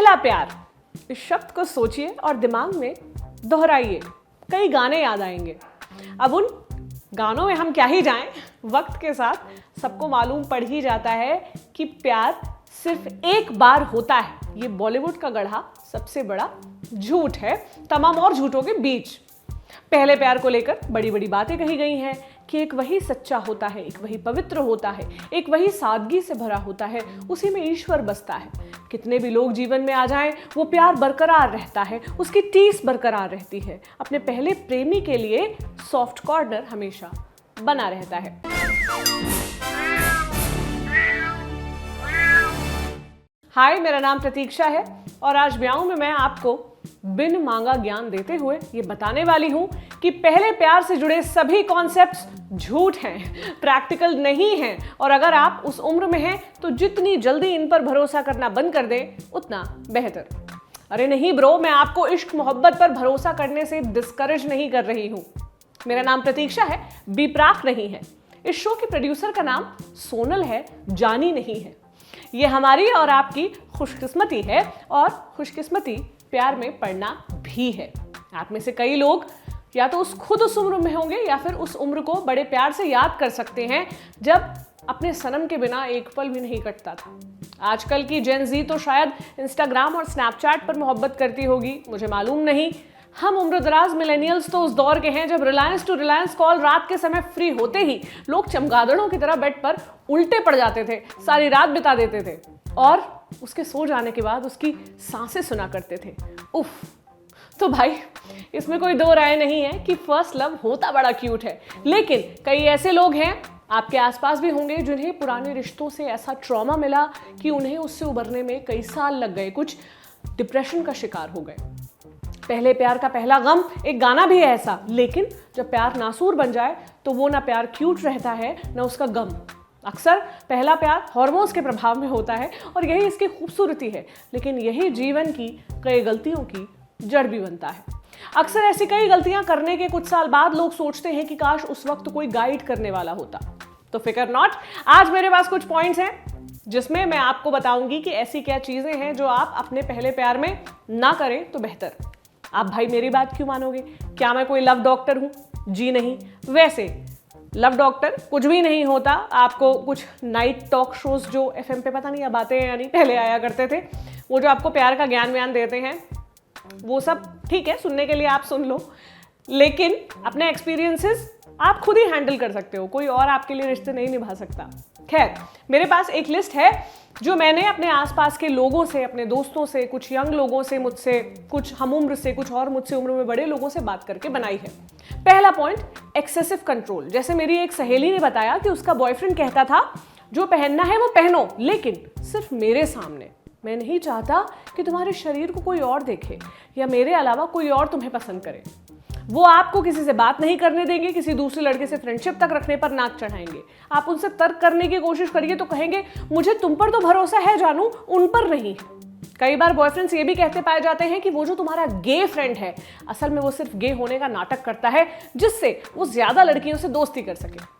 पहला प्यार, इस शब्द को सोचिए और दिमाग में दोहराइए। कई गाने याद आएंगे। अब उन गानों में हम क्या ही जाएं, वक्त के साथ सबको मालूम पड़ ही जाता है कि प्यार सिर्फ एक बार होता है। ये बॉलीवुड का गढ़ा सबसे बड़ा झूठ है तमाम और झूठों के बीच। पहले प्यार को लेकर बड़ी बड़ी बातें कही गई हैं कि एक वही सच्चा होता है, एक वही पवित्र होता है, एक वही सादगी से भरा होता है, उसी में ईश्वर बसता है। कितने भी लोग जीवन में आ जाएं, वो प्यार बरकरार रहता है, उसकी टीस बरकरार रहती है। अपने पहले प्रेमी के लिए सॉफ्ट कॉर्नर हमेशा बना रहता है। हाय, मेरा नाम प्रतीक्षा है और आज ब्याऊं में मैं आपको बिन मांगा ज्ञान देते हुए ये बताने वाली हूं कि पहले प्यार से जुड़े सभी कॉन्सेप्ट्स झूठ हैं, प्रैक्टिकल नहीं हैं और अगर आप उस उम्र में हैं तो जितनी जल्दी इन पर भरोसा करना बंद कर दें उतना बेहतर। अरे नहीं ब्रो, मैं आपको इश्क मोहब्बत पर भरोसा करने से डिस्करेज नहीं कर रही हूं। मेरा नाम प्रतीक्षा है, बीप्राक नहीं है। इस शो के प्रोड्यूसर का नाम सोनल है, जानी नहीं है। ये हमारी और आपकी खुशकिस्मती है और खुशकिस्मती प्यार में पड़ना भी है। आप में से कई लोग या तो खुद उस उम्र में होंगे या फिर उस उम्र को बड़े प्यार से याद कर सकते हैं जब अपने सनम के बिना एक पल भी नहीं कटता था। आजकल की जेन जी तो शायद इंस्टाग्राम और स्नैपचैट पर मोहब्बत करती होगी, मुझे मालूम नहीं। हम उम्रदराज मिलेनियल्स तो उस दौर के हैं जब रिलायंस टू रिलायंस कॉल रात के समय फ्री होते ही लोग चमगादड़ों की तरह बेड पर उल्टे पड़ जाते थे, सारी रात बिता देते थे और उसके सो जाने के बाद उसकी सांसें सुना करते थे। उफ। तो भाई, इसमें कोई दो राय नहीं है कि फर्स्ट लव होता बड़ा क्यूट है, लेकिन कई ऐसे लोग हैं, आपके आसपास भी होंगे, जिन्हें पुराने रिश्तों से ऐसा ट्रॉमा मिला कि उन्हें उससे उबरने में कई साल लग गए, कुछ डिप्रेशन का शिकार हो गए। पहले प्यार का पहला गम, एक गाना भी है ऐसा, लेकिन जब प्यार नासूर बन जाए तो वो ना प्यार क्यूट रहता है ना उसका गम। अक्सर पहला प्यार हार्मोन्स के प्रभाव में होता है और यही इसकी खूबसूरती है, लेकिन यही जीवन की कई गलतियों की जड़ भी बनता है। अक्सर ऐसी कई गलतियां करने के कुछ साल बाद लोग सोचते हैं कि काश उस वक्त कोई गाइड करने वाला होता। तो फिकर नॉट, आज मेरे पास कुछ पॉइंट्स हैं जिसमें मैं आपको बताऊंगी कि ऐसी क्या चीजें हैं जो आप अपने पहले प्यार में ना करें तो बेहतर। आप भाई मेरी बात क्यों मानोगे? क्या मैं कोई लव डॉक्टर हूं? जी नहीं। वैसे लव डॉक्टर कुछ भी नहीं होता। आपको कुछ नाइट टॉक शोज जो एफएम पे पता नहीं अब आते हैं या नहीं, पहले आया करते थे, वो जो आपको प्यार का ज्ञान व्यान देते हैं, वो सब ठीक है, सुनने के लिए आप सुन लो, लेकिन अपने एक्सपीरियंसेस आप खुद ही हैंडल कर सकते हो, कोई और आपके लिए रिश्ते नहीं निभा सकता। खैर, मेरे पास एक लिस्ट है जो मैंने अपने आसपास के लोगों से, अपने दोस्तों से, कुछ यंग लोगों से, मुझसे, कुछ हम उम्र से, कुछ और मुझसे उम्र में बड़े लोगों से बात करके बनाई है। पहला पॉइंट, एक्सेसिव कंट्रोल। जैसे मेरी एक सहेली ने बताया कि उसका बॉयफ्रेंड कहता था जो पहनना है वो पहनो, लेकिन सिर्फ मेरे सामने। मैं नहीं चाहता कि तुम्हारे शरीर को कोई और देखे या मेरे अलावा कोई और तुम्हें पसंद करे। वो आपको किसी से बात नहीं करने देंगे, किसी दूसरे लड़के से फ्रेंडशिप तक रखने पर नाक चढ़ाएंगे। आप उनसे तर्क करने की कोशिश करिए तो कहेंगे मुझे तुम पर तो भरोसा है जानू, उन पर नहीं। कई बार बॉयफ्रेंड्स ये भी कहते पाए जाते हैं कि वो जो तुम्हारा गे फ्रेंड है, असल में वो सिर्फ गे होने का नाटक करता है जिससे वो ज्यादा लड़कियों से दोस्ती कर सके।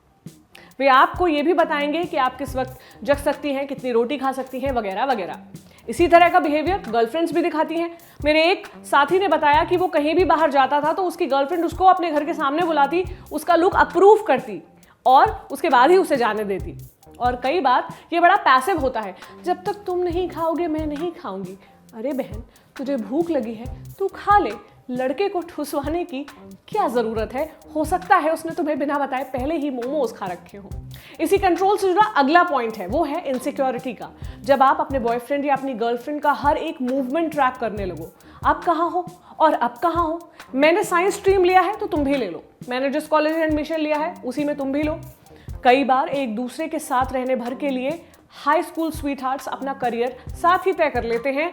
वे आपको ये भी बताएंगे कि आप किस वक्त जग सकती हैं, कितनी रोटी खा सकती हैं, वगैरह वगैरह। इसी तरह का बिहेवियर गर्लफ्रेंड्स भी दिखाती हैं। मेरे एक साथी ने बताया कि वो कहीं भी बाहर जाता था तो उसकी गर्लफ्रेंड उसको अपने घर के सामने बुलाती, उसका लुक अप्रूव करती और उसके बाद ही उसे जाने देती। और कई बार ये बड़ा पैसिव होता है, जब तक तुम नहीं खाओगे मैं नहीं खाऊंगी। अरे बहन, तुझे भूख लगी है, तू खा ले, लड़के को ठुसवाने की क्या जरूरत है? हो सकता है उसने तुम्हें बिना बताए पहले ही मोमोज खा रखे हो। इसी कंट्रोल से जुड़ा अगला पॉइंट है, वो है इनसिक्योरिटी का। जब आप अपने बॉयफ्रेंड या अपनी गर्लफ्रेंड का हर एक मूवमेंट ट्रैक करने लगो, आप कहाँ हो और अब कहाँ हो, मैंने साइंस स्ट्रीम लिया है तो तुम भी ले लो, मैंने जिस कॉलेज में एडमिशन लिया है उसी में तुम भी लो। कई बार एक दूसरे के साथ रहने भर के लिए हाई स्कूल स्वीटहार्ट्स अपना करियर साथ ही तय कर लेते हैं,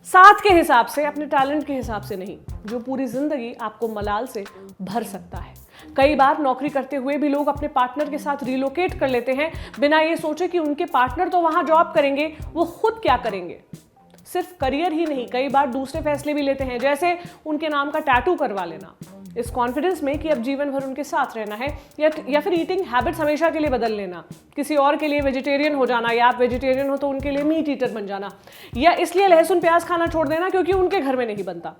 साथ के हिसाब से, अपने टैलेंट के हिसाब से नहीं, जो पूरी जिंदगी आपको मलाल से भर सकता है। कई बार नौकरी करते हुए भी लोग अपने पार्टनर के साथ रिलोकेट कर लेते हैं बिना ये सोचे कि उनके पार्टनर तो वहां जॉब करेंगे, वो खुद क्या करेंगे। सिर्फ करियर ही नहीं, कई बार दूसरे फैसले भी लेते हैं, जैसे उनके नाम का टैटू करवा लेना, इस कॉन्फिडेंस में कि अब जीवन भर उनके साथ रहना है, या फिर ईटिंग हैबिट्स हमेशा के लिए बदल लेना, किसी और के लिए वेजिटेरियन हो जाना, या आप वेजिटेरियन हो तो उनके लिए मीट ईटर बन जाना, या इसलिए लहसुन प्याज खाना छोड़ देना क्योंकि उनके घर में नहीं बनता,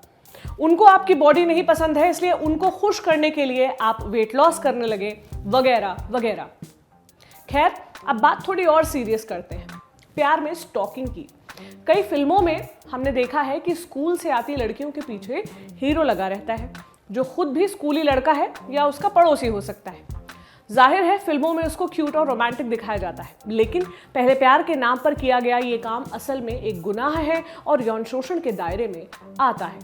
उनको आपकी बॉडी नहीं पसंद है इसलिए उनको खुश करने के लिए आप वेट लॉस करने लगे, वगैरह वगैरह। खैर, अब बात थोड़ी और सीरियस करते हैं, प्यार में स्टॉकिंग की। कई फिल्मों में हमने देखा है कि स्कूल से आती लड़कियों के पीछे हीरो लगा रहता है, जो खुद भी स्कूली लड़का है या उसका पड़ोसी हो सकता है। जाहिर है फिल्मों में उसको क्यूट और रोमांटिक दिखाया जाता है, लेकिन पहले प्यार के नाम पर किया गया ये काम असल में एक गुनाह है और यौन शोषण के दायरे में आता है।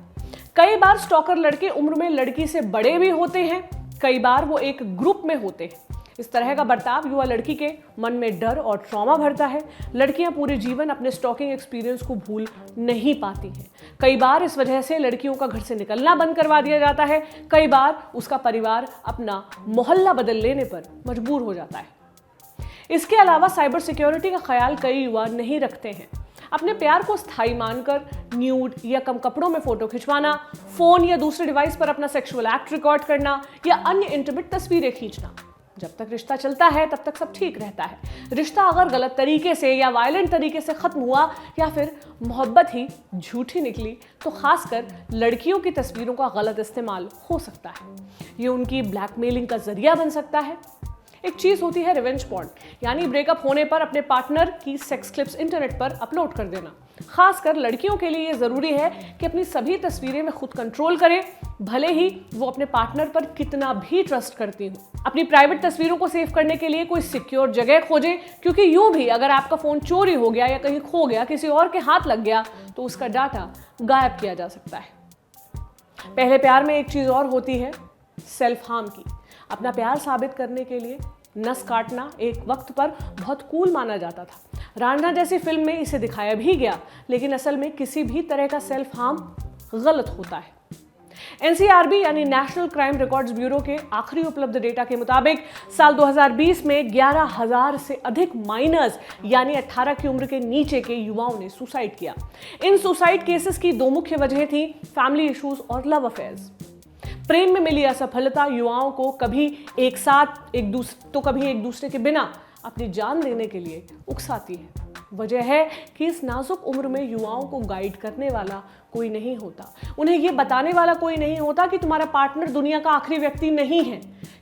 कई बार स्टॉकर लड़के उम्र में लड़की से बड़े भी होते हैं, कई बार वो एक ग्रुप में होते हैं। इस तरह का बर्ताव युवा लड़की के मन में डर और ट्रॉमा भरता है। लड़कियां पूरे जीवन अपने स्टॉकिंग एक्सपीरियंस को भूल नहीं पाती हैं। कई बार इस वजह से लड़कियों का घर से निकलना बंद करवा दिया जाता है, कई बार उसका परिवार अपना मोहल्ला बदल लेने पर मजबूर हो जाता है। इसके अलावा साइबर सिक्योरिटी का ख्याल कई युवा नहीं रखते हैं। अपने प्यार को स्थायी मानकर न्यूड या कम कपड़ों में फोटो खिंचवाना, फोन या दूसरे डिवाइस पर अपना सेक्सुअल एक्ट रिकॉर्ड करना या अन्य इंटीमेट तस्वीरें खींचना। जब तक रिश्ता चलता है तब तक सब ठीक रहता है। रिश्ता अगर गलत तरीके से या वायलेंट तरीके से खत्म हुआ या फिर मोहब्बत ही झूठी निकली तो खासकर लड़कियों की तस्वीरों का गलत इस्तेमाल हो सकता है। ये उनकी ब्लैकमेलिंग का जरिया बन सकता है। एक चीज होती है रिवेंज पॉर्न, यानी ब्रेकअप होने पर अपने पार्टनर की सेक्स क्लिप्स इंटरनेट पर अपलोड कर देना। खासकर लड़कियों के लिए ये जरूरी है कि अपनी सभी तस्वीरें में खुद कंट्रोल करें, भले ही वो अपने पार्टनर पर कितना भी ट्रस्ट करती हो। अपनी प्राइवेट तस्वीरों को सेव करने के लिए कोई सिक्योर जगह खोजें, क्योंकि यूं भी अगर आपका फोन चोरी हो गया या कहीं खो गया, किसी और के हाथ लग गया तो उसका डाटा गायब किया जा सकता है। पहले प्यार में एक चीज और होती है, सेल्फ हार्म की। अपना प्यार साबित करने के लिए नस काटना एक वक्त पर बहुत कूल माना जाता था। रांझना जैसी फिल्म में इसे दिखाया भी गया, लेकिन असल में किसी भी तरह का सेल्फ हार्म गलत होता है। एनसीआरबी यानी नेशनल क्राइम रिकॉर्ड्स ब्यूरो के आखिरी उपलब्ध डेटा के मुताबिक साल 2020 में 11,000 से अधिक माइनर्स यानी 18 की उम्र के नीचे के युवाओं ने सुसाइड किया। इन सुसाइड केसेस की दो मुख्य वजहें थी, फैमिली इश्यूज और लव अफेयर्स। प्रेम में मिली असफलता युवाओं को कभी एक साथ कभी एक दूसरे के बिना अपनी जान देने के लिए उकसाती है। वजह है कि इस नाजुक उम्र में युवाओं को गाइड करने वाला कोई नहीं होता, उन्हें यह बताने वाला कोई नहीं होता कि तुम्हारा पार्टनर दुनिया का आखिरी व्यक्ति नहीं है,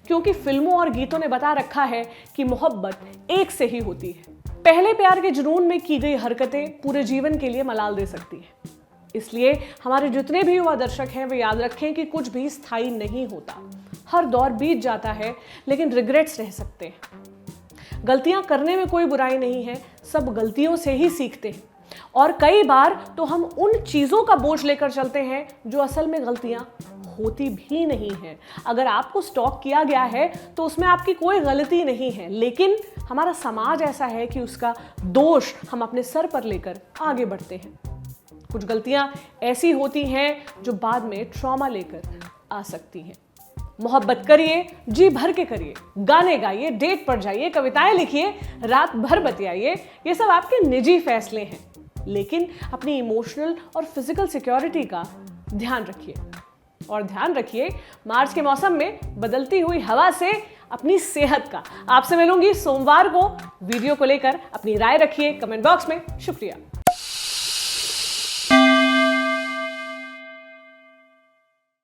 क्योंकि फिल्मों और गीतों ने बता रखा है कि मोहब्बत एक से ही होती है। पहले प्यार के जुनून में की गई हरकतें पूरे जीवन के लिए मलाल दे सकती हैं। इसलिए हमारे जितने भी युवा दर्शक हैं वे याद रखें कि कुछ भी स्थायी नहीं होता। हर दौर बीत जाता है, लेकिन रिग्रेट्स रह सकते हैं। गलतियां करने में कोई बुराई नहीं है, सब गलतियों से ही सीखते हैं। और कई बार तो हम उन चीज़ों का बोझ लेकर चलते हैं जो असल में गलतियां होती भी नहीं हैं। अगर आपको स्टॉक किया गया है तो उसमें आपकी कोई गलती नहीं है, लेकिन हमारा समाज ऐसा है कि उसका दोष हम अपने सर पर लेकर आगे बढ़ते हैं। कुछ गलतियां ऐसी होती हैं जो बाद में ट्रॉमा लेकर आ सकती हैं। मोहब्बत करिए, जी भर के करिए, गाने गाइए, डेट पर जाइए, कविताएं लिखिए, रात भर बतियाइए, ये सब आपके निजी फैसले हैं, लेकिन अपनी इमोशनल और फिजिकल सिक्योरिटी का ध्यान रखिए। और ध्यान रखिए मार्च के मौसम में बदलती हुई हवा से अपनी सेहत का। आपसे मिलूंगी सोमवार को वीडियो को लेकर। अपनी राय रखिए कमेंट बॉक्स में। शुक्रिया।